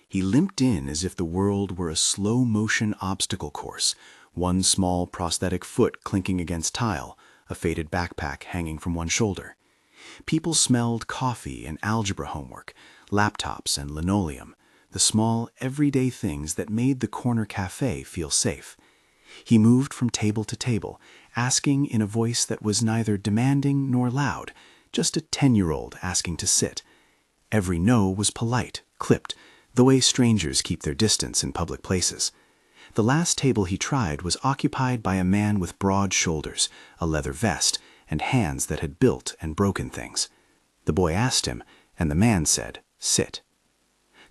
He limped in as if the world were a slow-motion obstacle course, one small prosthetic foot clinking against tile, a faded backpack hanging from one shoulder. People smelled coffee and algebra homework, laptops and linoleum, the small, everyday things that made the corner café feel safe. He moved from table to table, asking in a voice that was neither demanding nor loud, just a 10-year-old asking to sit. Every no was polite, clipped, the way strangers keep their distance in public places. The last table he tried was occupied by a man with broad shoulders, a leather vest, and hands that had built and broken things. The boy asked him, and the man said, "Sit."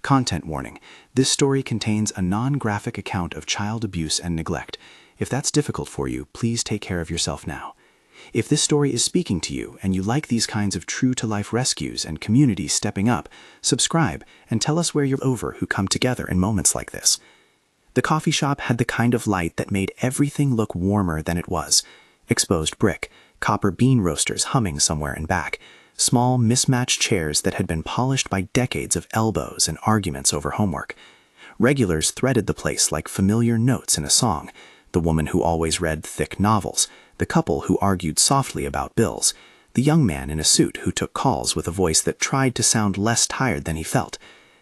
Content warning: this story contains a non-graphic account of child abuse and neglect. If that's difficult for you, please take care of yourself now. If this story is speaking to you and you like these kinds of true-to-life rescues and communities stepping up, subscribe and tell us where you're over who come together in moments like this. The coffee shop had the kind of light that made everything look warmer than it was. Exposed brick, copper bean roasters humming somewhere in back, small mismatched chairs that had been polished by decades of elbows and arguments over homework. Regulars threaded the place like familiar notes in a song: the woman who always read thick novels, the couple who argued softly about bills, the young man in a suit who took calls with a voice that tried to sound less tired than he felt.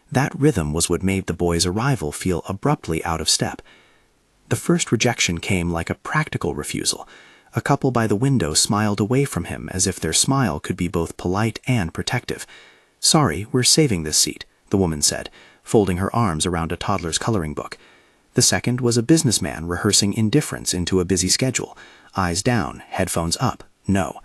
That rhythm was what made the boy's arrival feel abruptly out of step. The first rejection came like a practical refusal. A couple by the window smiled away from him as if their smile could be both polite and protective. "Sorry, we're saving this seat," the woman said, folding her arms around a toddler's coloring book. The second was a businessman rehearsing indifference into a busy schedule, eyes down, headphones up, no.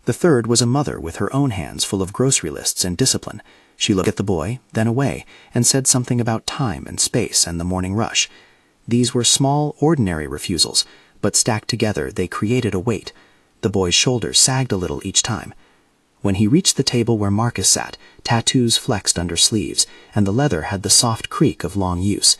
The third was a mother with her own hands full of grocery lists and discipline. She looked at the boy, then away, and said something about time and space and the morning rush. These were small, ordinary refusals, but stacked together they created a weight. The boy's shoulders sagged a little each time. When he reached the table where Marcus sat, tattoos flexed under sleeves, and the leather had the soft creak of long use.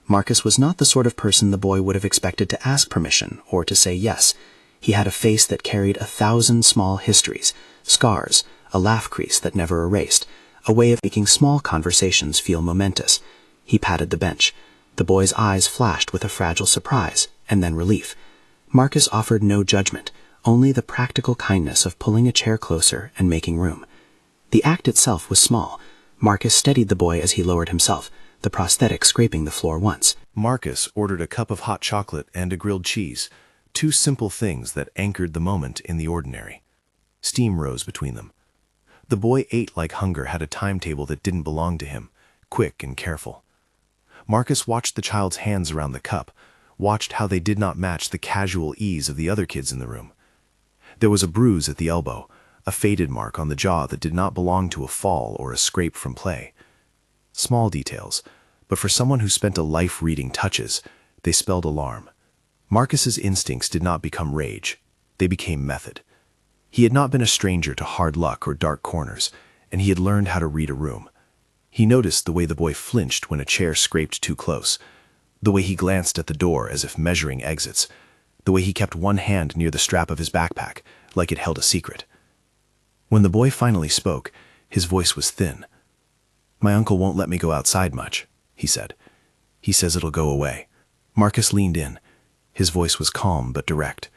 Marcus was not the sort of person the boy would have expected to ask permission or to say yes. He had a face that carried 1,000 small histories, scars, a laugh crease that never erased, a way of making small conversations feel momentous. He patted the bench. The boy's eyes flashed with a fragile surprise, and then relief. Marcus offered no judgment, only the practical kindness of pulling a chair closer and making room. The act itself was small. Marcus steadied the boy as he lowered himself, the prosthetic scraping the floor once. Marcus ordered a cup of hot chocolate and a grilled cheese, two simple things that anchored the moment in the ordinary. Steam rose between them. The boy ate like hunger had a timetable that didn't belong to him, quick and careful. Marcus watched the child's hands around the cup, watched how they did not match the casual ease of the other kids in the room. There was a bruise at the elbow, a faded mark on the jaw that did not belong to a fall or a scrape from play. Small details, but for someone who spent a life reading touches, they spelled alarm. Marcus's instincts did not become rage, they became method. He had not been a stranger to hard luck or dark corners, and he had learned how to read a room. He noticed the way the boy flinched when a chair scraped too close, the way he glanced at the door as if measuring exits, the way he kept one hand near the strap of his backpack, like it held a secret. When the boy finally spoke, his voice was thin. "My uncle won't let me go outside much," he said. "He says it'll go away." Marcus leaned in. His voice was calm but direct.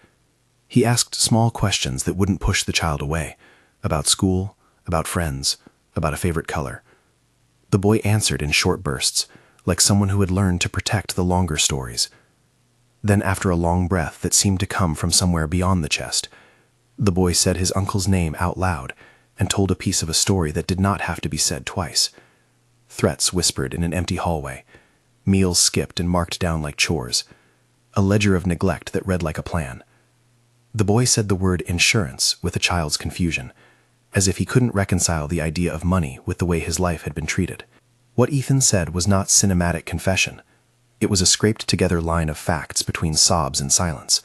He asked small questions that wouldn't push the child away, about school, about friends, about a favorite color. The boy answered in short bursts, like someone who had learned to protect the longer stories. Then, after a long breath that seemed to come from somewhere beyond the chest, the boy said his uncle's name out loud and told a piece of a story that did not have to be said twice. Threats whispered in an empty hallway, meals skipped and marked down like chores, a ledger of neglect that read like a plan. The boy said the word insurance with a child's confusion, as if he couldn't reconcile the idea of money with the way his life had been treated. What Ethan said was not cinematic confession. It was a scraped-together line of facts between sobs and silence.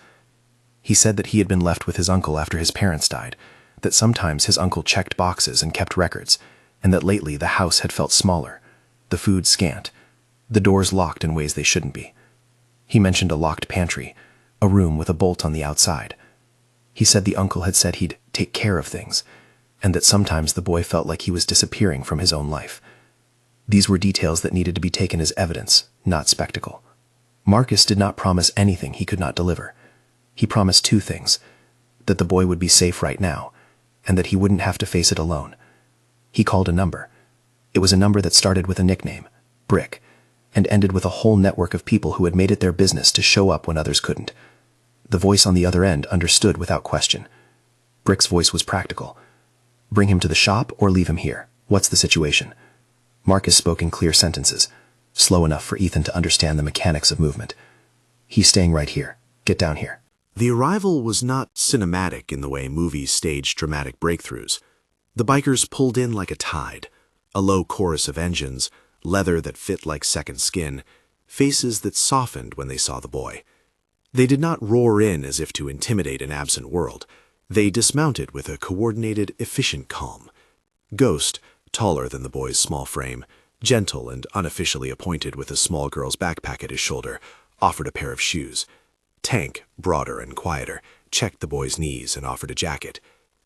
He said that he had been left with his uncle after his parents died, that sometimes his uncle checked boxes and kept records, and that lately the house had felt smaller, the food scant, the doors locked in ways they shouldn't be. He mentioned a locked pantry, a room with a bolt on the outside. He said the uncle had said he'd take care of things, and that sometimes the boy felt like he was disappearing from his own life. These were details that needed to be taken as evidence, not spectacle. Marcus did not promise anything he could not deliver. He promised two things: that the boy would be safe right now, and that he wouldn't have to face it alone. He called a number. It was a number that started with a nickname, Brick, and ended with a whole network of people who had made it their business to show up when others couldn't. The voice on the other end understood without question. Brick's voice was practical. Bring him to the shop or leave him here. What's the situation? Marcus spoke in clear sentences, slow enough for Ethan to understand the mechanics of movement. He's staying right here. Get down here. The arrival was not cinematic in the way movies stage dramatic breakthroughs. The bikers pulled in like a tide, a low chorus of engines, leather that fit like second skin, faces that softened when they saw the boy. They did not roar in as if to intimidate an absent world. They dismounted with a coordinated, efficient calm. Ghost, taller than the boy's small frame, gentle and unofficially appointed with a small girl's backpack at his shoulder, offered a pair of shoes. Tank, broader and quieter, checked the boy's knees and offered a jacket.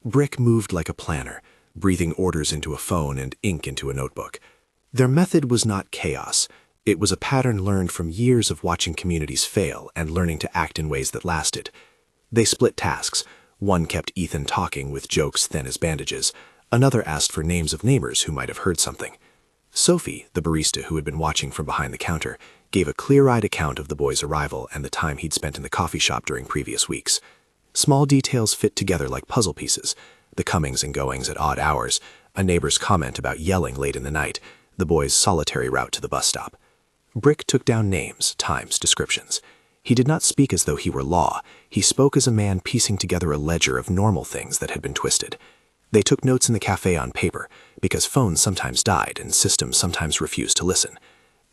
Brick moved like a planner, breathing orders into a phone and ink into a notebook. Their method was not chaos. It was a pattern learned from years of watching communities fail and learning to act in ways that lasted. They split tasks. One kept Ethan talking with jokes thin as bandages. Another asked for names of neighbors who might have heard something. Sophie, the barista who had been watching from behind the counter, gave a clear-eyed account of the boy's arrival and the time he'd spent in the coffee shop during previous weeks. Small details fit together like puzzle pieces: the comings and goings at odd hours, a neighbor's comment about yelling late in the night, the boy's solitary route to the bus stop. Brick took down names, times, descriptions. He did not speak as though he were law. He spoke as a man piecing together a ledger of normal things that had been twisted. They took notes in the café on paper, because phones sometimes died and systems sometimes refused to listen.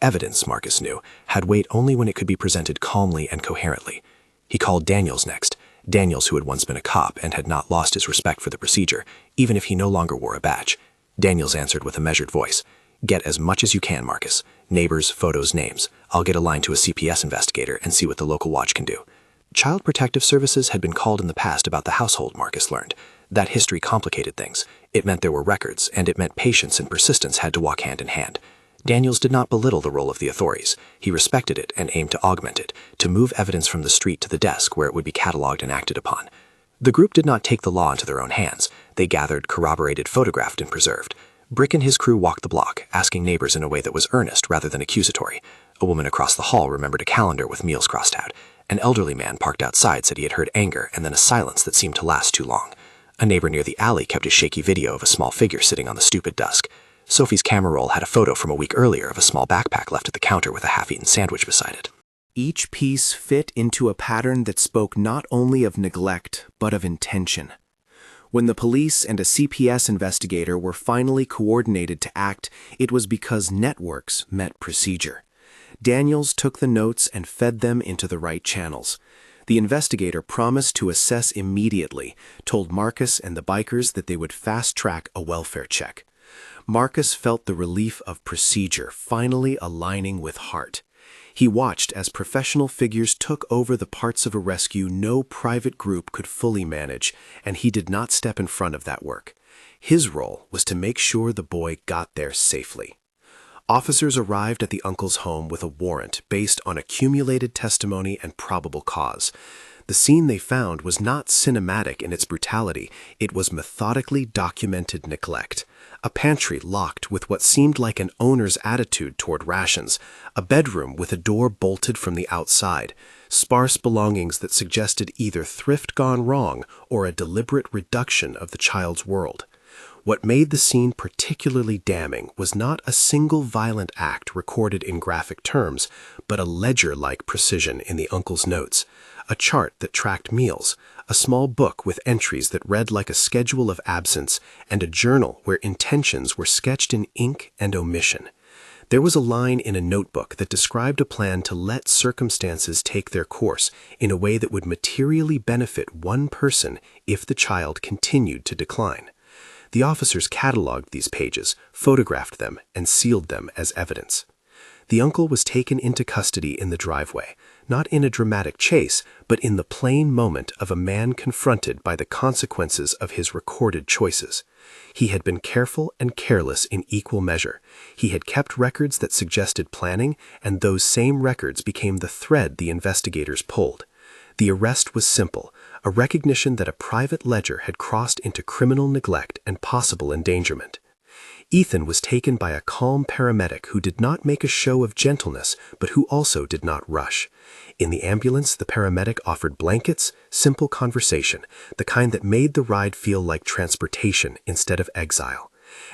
Evidence, Marcus knew, had weight only when it could be presented calmly and coherently. He called Daniels next, Daniels who had once been a cop and had not lost his respect for the procedure, even if he no longer wore a badge. Daniels answered with a measured voice. Get as much as you can, Marcus. Neighbors, photos, names. I'll get a line to a CPS investigator and see what the local watch can do. Child Protective Services had been called in the past about the household, Marcus learned. That history complicated things. It meant there were records, and it meant patience and persistence had to walk hand in hand. Daniels did not belittle the role of the authorities. He respected it and aimed to augment it, to move evidence from the street to the desk where it would be cataloged and acted upon. The group did not take the law into their own hands. They gathered, corroborated, photographed, and preserved. Brick and his crew walked the block, asking neighbors in a way that was earnest rather than accusatory. A woman across the hall remembered a calendar with meals crossed out. An elderly man parked outside said he had heard anger and then a silence that seemed to last too long. A neighbor near the alley kept a shaky video of a small figure sitting on the stoop at dusk. Sophie's camera roll had a photo from a week earlier of a small backpack left at the counter with a half-eaten sandwich beside it. Each piece fit into a pattern that spoke not only of neglect, but of intention. When the police and a CPS investigator were finally coordinated to act, it was because networks met procedure. Daniels took the notes and fed them into the right channels. The investigator promised to assess immediately, told Marcus and the bikers that they would fast-track a welfare check. Marcus felt the relief of procedure finally aligning with heart. He watched as professional figures took over the parts of a rescue no private group could fully manage, and he did not step in front of that work. His role was to make sure the boy got there safely. Officers arrived at the uncle's home with a warrant based on accumulated testimony and probable cause. The scene they found was not cinematic in its brutality, it was methodically documented neglect. A pantry locked with what seemed like an owner's attitude toward rations, a bedroom with a door bolted from the outside, sparse belongings that suggested either thrift gone wrong or a deliberate reduction of the child's world. What made the scene particularly damning was not a single violent act recorded in graphic terms, but a ledger-like precision in the uncle's notes, a chart that tracked meals, a small book with entries that read like a schedule of absence, and a journal where intentions were sketched in ink and omission. There was a line in a notebook that described a plan to let circumstances take their course in a way that would materially benefit one person if the child continued to decline. The officers cataloged these pages, photographed them, and sealed them as evidence. The uncle was taken into custody in the driveway, not in a dramatic chase, but in the plain moment of a man confronted by the consequences of his recorded choices. He had been careful and careless in equal measure. He had kept records that suggested planning, and those same records became the thread the investigators pulled. The arrest was simple, a recognition that a private ledger had crossed into criminal neglect and possible endangerment. Ethan was taken by a calm paramedic who did not make a show of gentleness, but who also did not rush. In the ambulance, the paramedic offered blankets, simple conversation, the kind that made the ride feel like transportation instead of exile.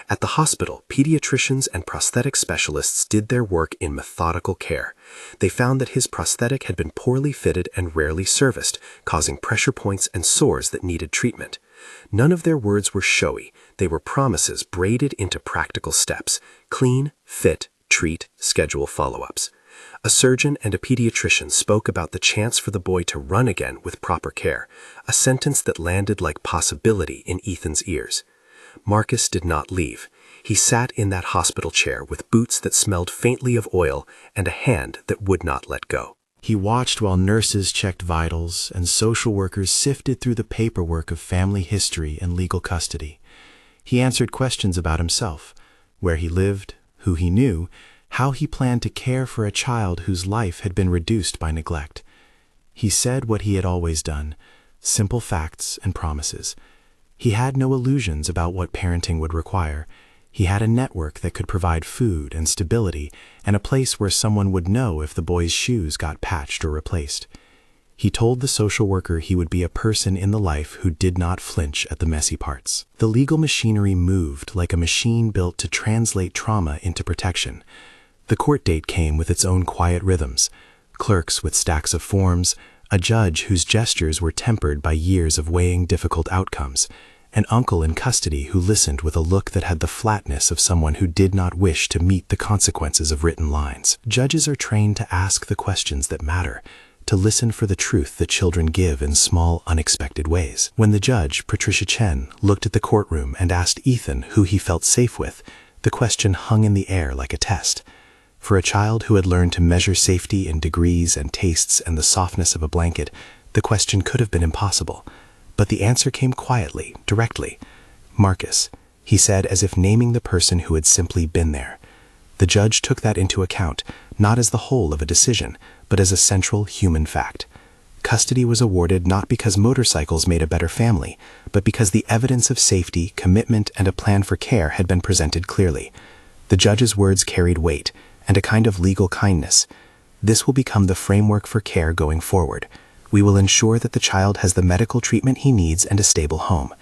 At the hospital, pediatricians and prosthetic specialists did their work in methodical care. They found that his prosthetic had been poorly fitted and rarely serviced, causing pressure points and sores that needed treatment. None of their words were showy. They were promises braided into practical steps: clean, fit, treat, schedule follow-ups. A surgeon and a pediatrician spoke about the chance for the boy to run again with proper care, a sentence that landed like possibility in Ethan's ears. Marcus did not leave. He sat in that hospital chair with boots that smelled faintly of oil and a hand that would not let go. He watched while nurses checked vitals and social workers sifted through the paperwork of family history and legal custody. He answered questions about himself, where he lived, who he knew, how he planned to care for a child whose life had been reduced by neglect. He said what he had always done, simple facts and promises. He had no illusions about what parenting would require. He had a network that could provide food and stability and a place where someone would know if the boy's shoes got patched or replaced. He told the social worker he would be a person in the life who did not flinch at the messy parts. The legal machinery moved like a machine built to translate trauma into protection. The court date came with its own quiet rhythms, clerks with stacks of forms, a judge whose gestures were tempered by years of weighing difficult outcomes, an uncle in custody who listened with a look that had the flatness of someone who did not wish to meet the consequences of written lines. Judges are trained to ask the questions that matter, to listen for the truth that children give in small, unexpected ways. When the judge, Patricia Chen, looked at the courtroom and asked Ethan who he felt safe with, the question hung in the air like a test. For a child who had learned to measure safety in degrees and tastes and the softness of a blanket, the question could have been impossible. But the answer came quietly, directly. Marcus, he said, as if naming the person who had simply been there. The judge took that into account, not as the whole of a decision, but as a central human fact. Custody was awarded not because motorcycles made a better family, but because the evidence of safety, commitment, and a plan for care had been presented clearly. The judge's words carried weight, and a kind of legal kindness. This will become the framework for care going forward. We will ensure that the child has the medical treatment he needs and a stable home.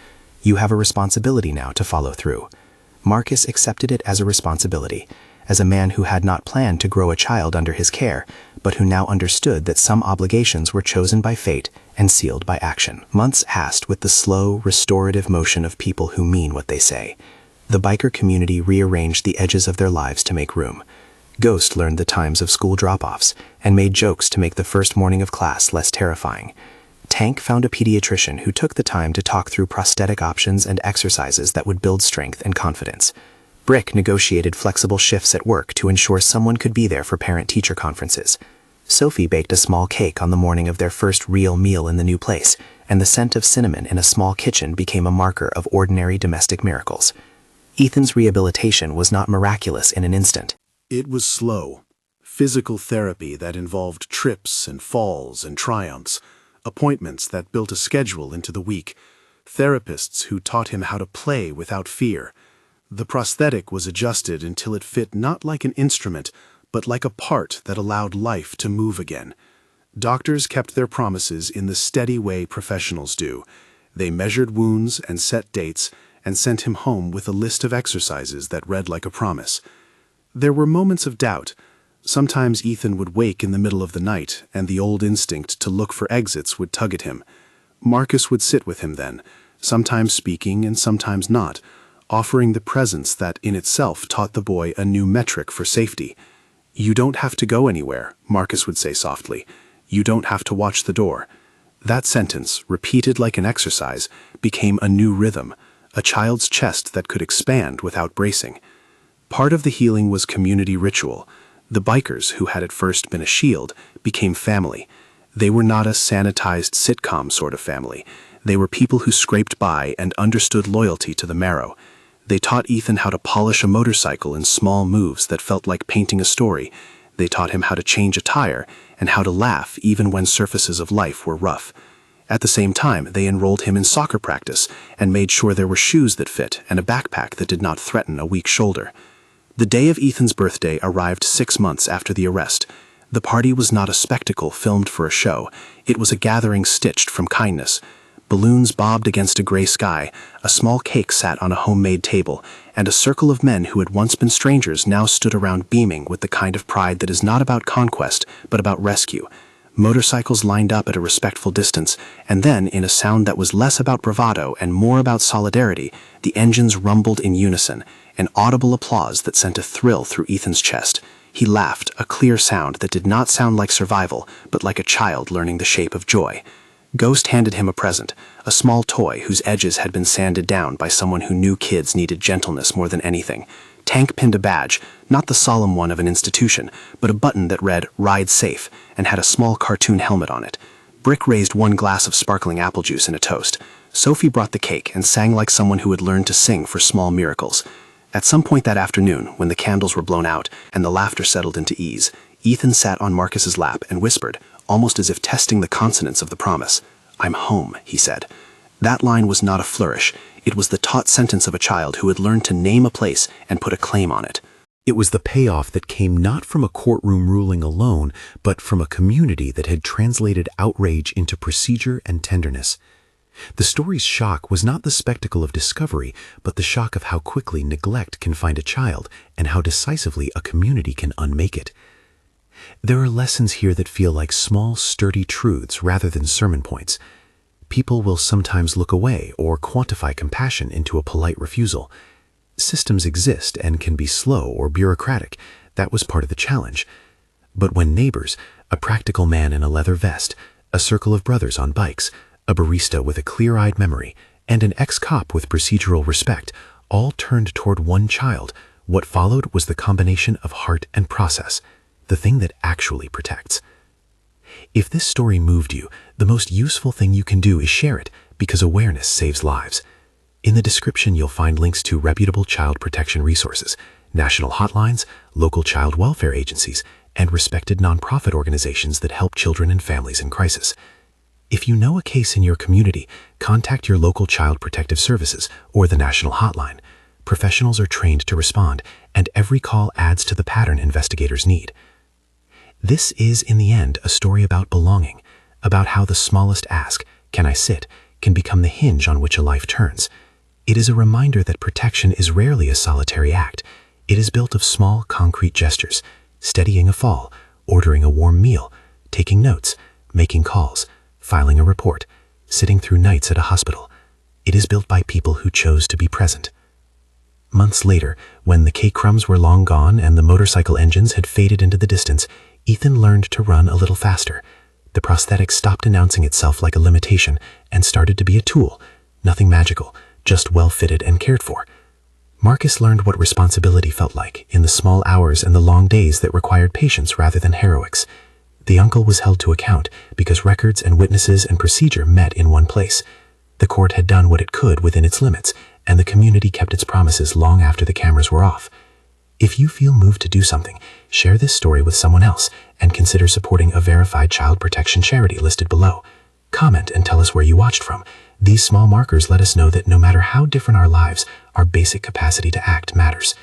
You have a responsibility now to follow through. Marcus accepted it as a responsibility, as a man who had not planned to grow a child under his care, but who now understood that some obligations were chosen by fate and sealed by action. Months passed with the slow, restorative motion of people who mean what they say. The biker community rearranged the edges of their lives to make room. Ghost learned the times of school drop-offs and made jokes to make the first morning of class less terrifying. Tank found a pediatrician who took the time to talk through prosthetic options and exercises that would build strength and confidence. Brick negotiated flexible shifts at work to ensure someone could be there for parent-teacher conferences. Sophie baked a small cake on the morning of their first real meal in the new place, and the scent of cinnamon in a small kitchen became a marker of ordinary domestic miracles. Ethan's rehabilitation was not miraculous in an instant. It was slow. Physical therapy that involved trips and falls and triumphs, appointments that built a schedule into the week, therapists who taught him how to play without fear. The prosthetic was adjusted until it fit not like an instrument, but like a part that allowed life to move again. Doctors kept their promises in the steady way professionals do. They measured wounds and set dates and sent him home with a list of exercises that read like a promise. There were moments of doubt. Sometimes Ethan would wake in the middle of the night, and the old instinct to look for exits would tug at him. Marcus would sit with him then, sometimes speaking and sometimes not, offering the presence that in itself taught the boy a new metric for safety. "You don't have to go anywhere," Marcus would say softly. "You don't have to watch the door." That sentence, repeated like an exercise, became a new rhythm, a child's chest that could expand without bracing. Part of the healing was community ritual. The bikers, who had at first been a shield, became family. They were not a sanitized sitcom sort of family. They were people who scraped by and understood loyalty to the marrow. They taught Ethan how to polish a motorcycle in small moves that felt like painting a story. They taught him how to change a tire and how to laugh even when surfaces of life were rough. At the same time, they enrolled him in soccer practice and made sure there were shoes that fit and a backpack that did not threaten a weak shoulder. The day of Ethan's birthday arrived 6 months after the arrest. The party was not a spectacle filmed for a show. It was a gathering stitched from kindness. Balloons bobbed against a gray sky, a small cake sat on a homemade table, and a circle of men who had once been strangers now stood around beaming with the kind of pride that is not about conquest, but about rescue. Motorcycles lined up at a respectful distance, and then, in a sound that was less about bravado and more about solidarity, the engines rumbled in unison, an audible applause that sent a thrill through Ethan's chest. He laughed, a clear sound that did not sound like survival, but like a child learning the shape of joy. Ghost handed him a present, a small toy whose edges had been sanded down by someone who knew kids needed gentleness more than anything. Tank pinned a badge, not the solemn one of an institution, but a button that read, "Ride Safe," and had a small cartoon helmet on it. Brick raised 1 glass of sparkling apple juice in a toast. Sophie brought the cake and sang like someone who had learned to sing for small miracles. At some point that afternoon, when the candles were blown out and the laughter settled into ease, Ethan sat on Marcus's lap and whispered, almost as if testing the consonants of the promise. "I'm home," he said. That line was not a flourish. It was the taught sentence of a child who had learned to name a place and put a claim on it. It was the payoff that came not from a courtroom ruling alone, but from a community that had translated outrage into procedure and tenderness. The story's shock was not the spectacle of discovery, but the shock of how quickly neglect can find a child and how decisively a community can unmake it. There are lessons here that feel like small, sturdy truths rather than sermon points. People will sometimes look away or quantify compassion into a polite refusal. Systems exist and can be slow or bureaucratic. That was part of the challenge. But when neighbors, a practical man in a leather vest, a circle of brothers on bikes, a barista with a clear-eyed memory, and an ex-cop with procedural respect, all turned toward one child, what followed was the combination of heart and process, the thing that actually protects. If this story moved you, the most useful thing you can do is share it, because awareness saves lives. In the description, you'll find links to reputable child protection resources, national hotlines, local child welfare agencies, and respected nonprofit organizations that help children and families in crisis. If you know a case in your community, contact your local child protective services or the national hotline. Professionals are trained to respond, and every call adds to the pattern investigators need. This is, in the end, a story about belonging, about how the smallest ask, "Can I sit?" can become the hinge on which a life turns. It is a reminder that protection is rarely a solitary act. It is built of small, concrete gestures, steadying a fall, ordering a warm meal, taking notes, making calls, filing a report, sitting through nights at a hospital. It is built by people who chose to be present. Months later, when the cake crumbs were long gone and the motorcycle engines had faded into the distance, Ethan learned to run a little faster. The prosthetic stopped announcing itself like a limitation and started to be a tool, nothing magical, just well-fitted and cared for. Marcus learned what responsibility felt like in the small hours and the long days that required patience rather than heroics. The uncle was held to account because records and witnesses and procedure met in one place. The court had done what it could within its limits, and the community kept its promises long after the cameras were off. If you feel moved to do something, share this story with someone else and consider supporting a verified child protection charity listed below. Comment and tell us where you watched from. These small markers let us know that no matter how different our lives, our basic capacity to act matters.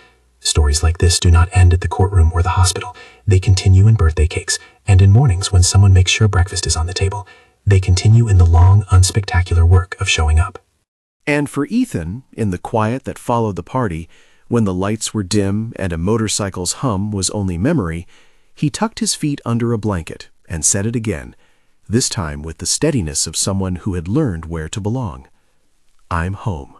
Stories like this do not end at the courtroom or the hospital. They continue in birthday cakes and in mornings when someone makes sure breakfast is on the table. They continue in the long, unspectacular work of showing up. And for Ethan, in the quiet that followed the party, when the lights were dim and a motorcycle's hum was only memory, he tucked his feet under a blanket and said it again, this time with the steadiness of someone who had learned where to belong. "I'm home."